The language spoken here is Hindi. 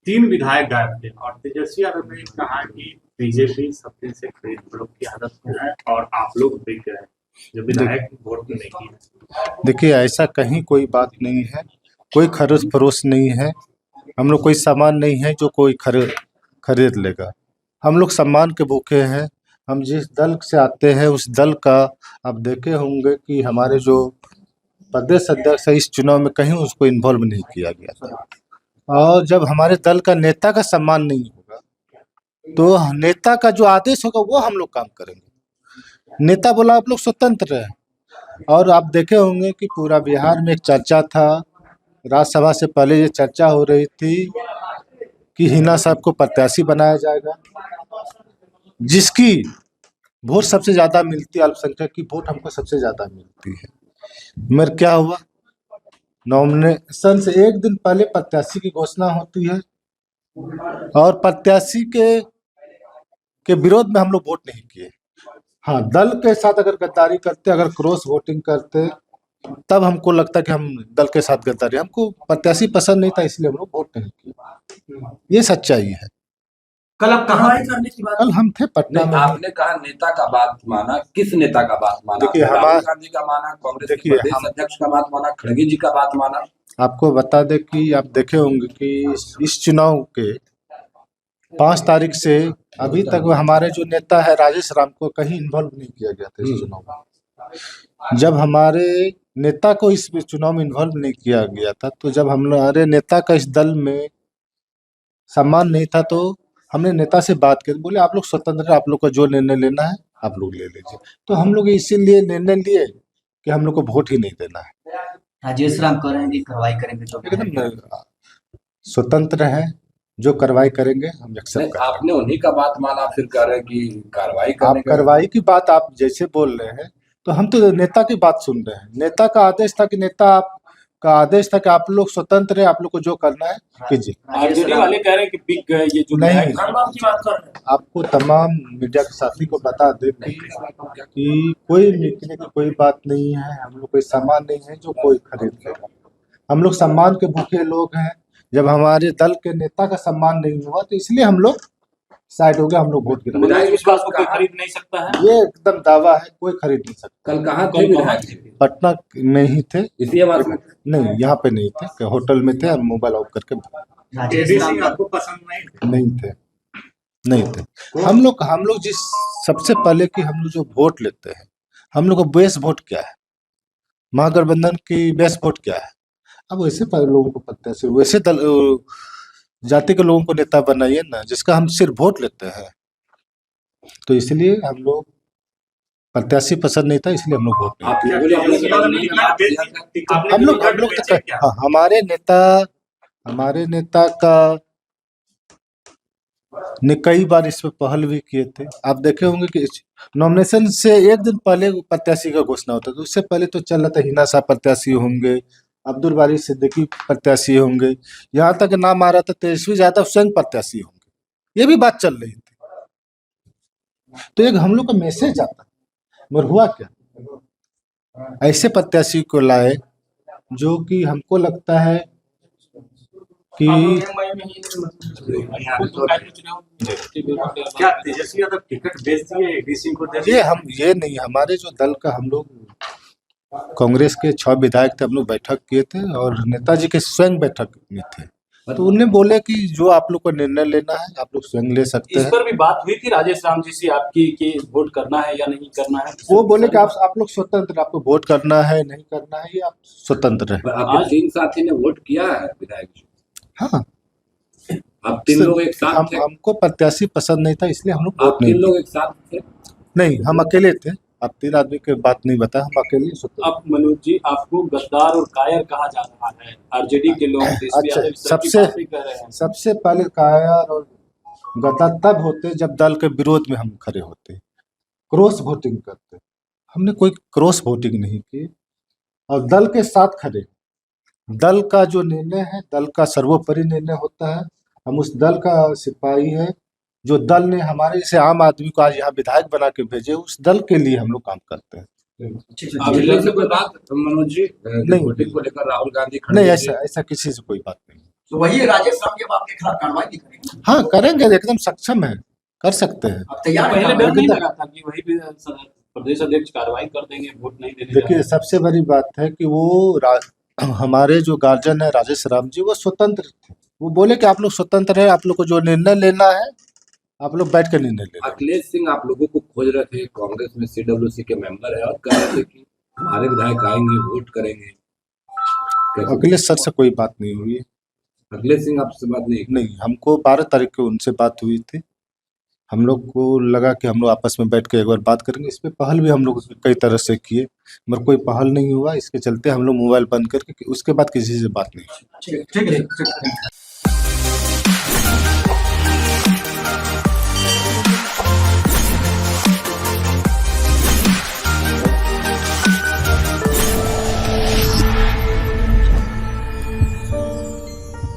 तीन विधायक गायब थे और तेजस्वी यादव ने कहा कि बीजेपी सब दिन से खरीद फरोख्त की आदत में है और आप लोग बिक गए जो विधायक वोट नहीं किए। देखिए, ऐसा कहीं कोई बात नहीं है, कोई खरीद फरोख्त नहीं है। हम लोग कोई सामान नहीं है जो कोई खरीद लेगा। हम लोग सम्मान के भूखे हैं। हम जिस दल से आते हैं उस दल का आप देखे होंगे कि हमारे जो प्रदेश अध्यक्ष है इस चुनाव में कहीं उसको इन्वॉल्व नहीं किया गया था। और जब हमारे दल का नेता का सम्मान नहीं होगा तो नेता का जो आदेश होगा वो हम लोग काम करेंगे। नेता बोला आप लोग स्वतंत्र है। और आप देखे होंगे कि पूरा बिहार में एक चर्चा था, राज्यसभा से पहले ये चर्चा हो रही थी कि हिना साहब को प्रत्याशी बनाया जाएगा, जिसकी वोट सबसे ज़्यादा मिलती है, अल्पसंख्यक की वोट हमको सबसे ज़्यादा मिलती है। मगर क्या हुआ, नॉमिनेशन से एक दिन पहले प्रत्याशी की घोषणा होती है और प्रत्याशी के विरोध में हम लोग वोट नहीं किए। हाँ, दल के साथ अगर गद्दारी करते, अगर क्रॉस वोटिंग करते, तब हमको लगता कि हम दल के साथ गद्दारी, हमको प्रत्याशी पसंद नहीं था इसलिए हम लोग वोट नहीं किए। ये सच्चाई है। कल आप कहाँ करने की बात? कल हम थे पटना में। आपने कहा नेता का बात माना, किस नेता का बात माना? देखिए, राहुल गांधी का माना, कांग्रेस के प्रदेश अध्यक्ष का बात माना, खड़गे जी का बात माना? आपको बता दें कि आप देखे होंगे कि इस चुनाव के 5 तारीख से अभी तक हमारे जो नेता है राजेश राम को कहीं इन्वॉल्व नहीं किया गया था इस चुनाव में। जब हमारे नेता को इस चुनाव में इन्वॉल्व नहीं किया गया था, तो जब हमारे नेता का इस दल में सम्मान नहीं था, तो हमने नेता से बात की, बोले आप लोग स्वतंत्र हैं, आप लोग को जो निर्णय लेना है आप लोग ले लीजिए। तो हम लोग इसीलिए निर्णय लिए कि हम लोग को वोट ही नहीं देना है। राजेश राम कह रहे हैं कि कार्रवाई करेंगे, जो एकदम स्वतंत्र है, जो कार्रवाई करेंगे हम एक्सेप्ट करेंगे। आपने उन्हीं का बात माना, फिर कह रहे हैं कि कार्रवाई आप करने कार्रवाई की बात आप जैसे बोल रहे हैं, तो हम तो नेता की बात सुन रहे हैं। नेता का आदेश था कि आप लोग स्वतंत्र है, आप लोग को जो करना है कीजिए। आरजेडी वाले कह रहे हैं कि बिक गए ये जो नहीं, की बात कर रहे हैं। आपको तमाम मीडिया के साथी को बता दें कि कोई बिकने की कोई बात नहीं है। हम लोग कोई सामान नहीं है जो कोई खरीद लेगा। हम लोग सम्मान के भूखे लोग हैं। जब हमारे दल के नेता का सम्मान नहीं हुआ तो इसलिए हम लोग साइड हो गए, हम लोग वोट गिरा। विश्वास को कोई खरीद नहीं सकता है, ये एकदम दावा है, कोई खरीद नहीं सकता। कल कहाँ थे विधायक? पटना में ही थे, इसी आवाज में? नहीं यहाँ पे नहीं थे, होटल में थे और मोबाइल ऑफ करके आपको पसंद नहीं थे। हम लोग जिस सबसे पहले कि हम लोग जो वोट लेते हैं, हम लोग का बेस वोट क्या है, महागठबंधन की बेस वोट क्या है। अब वैसे लोगों को प्रत्याशी, वैसे दल जाति के लोगों को नेता बनाइए ना, जिसका हम सिर्फ वोट लेते हैं। तो इसलिए हम लोग प्रत्याशी पसंद नहीं था, इसलिए हम लोग वोट हम लोग हाँ, हमारे नेता का ने कई बार इस पर पहल भी किए थे। आप देखे होंगे कि नॉमिनेशन से एक दिन पहले प्रत्याशी का घोषणा होता था। उससे पहले तो चल रहा था हिना साहब प्रत्याशी होंगे, अब्दुल बारी सिद्दीकी प्रत्याशी होंगे, यहाँ तक नाम आ रहा था तेजस्वी यादव स्वयं प्रत्याशी होंगे। ये भी बात चल रही थी। तो एक हम लोग का मैसेज आता, मगर हुआ क्या, ऐसे प्रत्याशी को लाए जो कि हमको लगता है कि क्या तेजस्वी यादव टिकट बेच दिए एडीसी को? ये नहीं, हमारे जो दल का हम लोग कांग्रेस के 6 विधायक थे, हम लोग बैठक किए थे और नेताजी के स्वयं बैठक में थे। तो उन्हें बोले कि जो आप लोग को निर्णय लेना है आप लोग स्वयं ले सकते हैं। इस पर भी बात हुई थी राजेश राम जी से आपकी कि वोट करना है या नहीं करना है? वो बोले कि आप लोग स्वतंत्र, आपको वोट करना है नहीं करना है, ये आप स्वतंत्र है। आपके 3 साथी ने वोट किया है विधायक जी? हाँ, आप 3 लोग एक साथ थे? हमको प्रत्याशी पसंद नहीं था इसलिए हम लोग वोट नहीं। 3 लोग एक साथ थे? नहीं, हम अकेले थे। आप 3 आदमी की बात नहीं बता, हम अकेले स्वतंत्र। अब मनोज जी, आपको गद्दार और कायर कहा जा रहा है, आरजेडी के लोग अच्छा, सबसे पहले कायर और गद्दार तब होते जब दल के विरोध में हम खड़े होते, क्रॉस वोटिंग करते। हमने कोई क्रॉस वोटिंग नहीं की और दल के साथ खड़े। दल का जो निर्णय है, दल का सर्वोपरि निर्णय होता है। हम उस दल का सिपाही है, जो दल ने हमारे जैसे आम आदमी को आज यहाँ विधायक बना के भेजे, उस दल के लिए हम लोग काम करते हैं। से कोई बात मनोज जी, वोटिंग को लेकर राहुल गांधी नहीं, ऐसा किसी से कोई बात नहीं। तो वही राजेश राम जब आपके खिलाफ कार्रवाई नहीं करेंगे, हाँ करेंगे, एकदम सक्षम है, कर सकते हैं। आप तैयार हैं पहले कार्रवाई डर नहीं करने? लगा था कि वही भी प्रदेश अध्यक्ष कार्रवाई कर देंगे, वोट नहीं देने देखिए सबसे बड़ी बात है कि हमारे जो गार्जियन है राजेश राम जी, वो स्वतंत्र थे। वो बोले कि आप लोग स्वतंत्र है, आप लोग को जो निर्णय लेना है आप लोग बैठ कर निर्णय लेना। अखिलेश सिंह आप लोगों को खोज रहे थे, कांग्रेस में CWC के मेंबर है और कह रहे थे कि हमारे विधायक आएंगे, वोट करेंगे। कैसे? अखिलेश सर से कोई बात नहीं हुई है। अखिलेश सिंह आपसे बात नहीं? हमको 12 तारीख को उनसे बात हुई थी। हम लोग को लगा कि हम लोग आपस में बैठ के एक बार बात करेंगे। इस पे पहल भी हम लोग कई तरह से किए, मगर कोई पहल नहीं हुआ। इसके चलते हम लोग मोबाइल बंद करके उसके बाद किसी से बात नहीं। ठीक है, ठीक है, ठीक है।